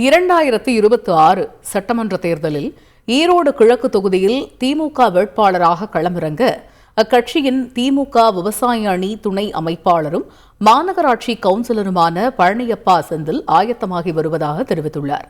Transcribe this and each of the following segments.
2026 சட்டமன்ற தேர்தலில் ஈரோடு கிழக்கு தொகுதியில் திமுக வேட்பாளராக களமிறங்க அக்கட்சியின் திமுக விவசாய அணி துணை அமைப்பாளரும் மாநகராட்சி கவுன்சிலருமான பழனியப்பா செந்தில் ஆயத்தமாகி வருவதாக தெரிவித்துள்ளார்.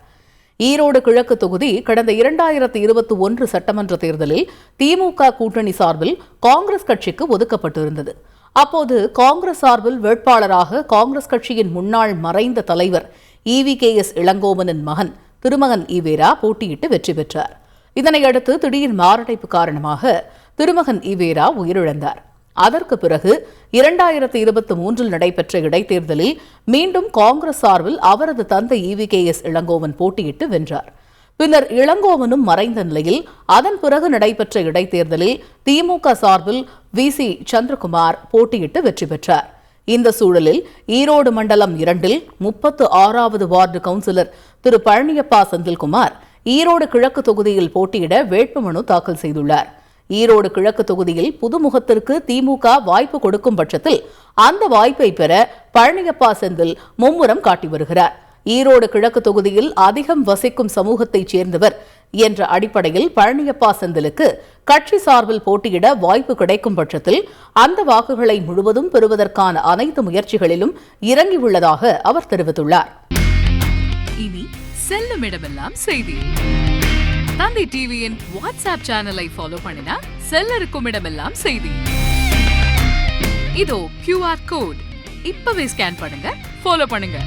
ஈரோடு கிழக்கு தொகுதி கடந்த 2021 சட்டமன்ற தேர்தலில் திமுக கூட்டணி சார்பில் காங்கிரஸ் கட்சிக்கு ஒதுக்கப்பட்டிருந்தது. அப்போது காங்கிரஸ் சார்பில் வேட்பாளராக காங்கிரஸ் கட்சியின் முன்னாள் மறைந்த தலைவர் EVKS இளங்கோவனின் மகன் திருமகன் ஈவேரா போட்டியிட்டு வெற்றி பெற்றார். இதனையடுத்து திடீர் மாரடைப்பு காரணமாக திருமகன் ஈவேரா உயிரிழந்தார். அதற்கு பிறகு 2023 நடைபெற்ற இடைத்தேர்தலில் மீண்டும் காங்கிரஸ் சார்பில் அவரது தந்தை EVKS இளங்கோவன் போட்டியிட்டு வென்றார். பின்னர் இளங்கோவனும் மறைந்த நிலையில் அதன் பிறகு நடைபெற்ற இடைத்தேர்தலில் திமுக சார்பில் VC சந்திரகுமார் போட்டியிட்டு வெற்றி பெற்றார். இந்த சூழலில் ஈரோடு மண்டலம் 2 36வது வார்டு கவுன்சிலர் திரு பழனியப்பா செந்தில்குமார் ஈரோடு கிழக்கு தொகுதியில் போட்டியிட வேட்புமனு தாக்கல் செய்துள்ளார். ஈரோடு கிழக்கு தொகுதியில் புதுமுகத்திற்கு திமுக வாய்ப்பு கொடுக்கும் பட்சத்தில் அந்த வாய்ப்பை பெற பழனியப்பா செந்தில் மும்முரம் காட்டி வருகிறார். ஈரோடு கிழக்கு தொகுதியில் அதிகம் வசிக்கும் சமூகத்தைச் சேர்ந்தவர் என்ற அடிப்படையில் பழனியப்பா செந்திலுக்கு கட்சி சார்பில் போட்டியிட வாய்ப்பு கிடைக்கும் பட்சத்தில் அந்த வாக்குகளை முழுவதும் பெறுவதற்கான அனைத்து முயற்சிகளிலும் இறங்கியுள்ளதாக அவர் தெரிவித்துள்ளார். இனி செல்லும் இடமெல்லாம் செய்தி. தந்தை டிவியின் வாட்ஸ்அப் சேனலை ஃபாலோ பண்ணினா செல்லருக்கும் இடமெல்லாம் செய்தி. இதோ QR கோட் இப்பவே ஸ்கேன் பண்ணுங்க, ஃபாலோ பண்ணுங்க.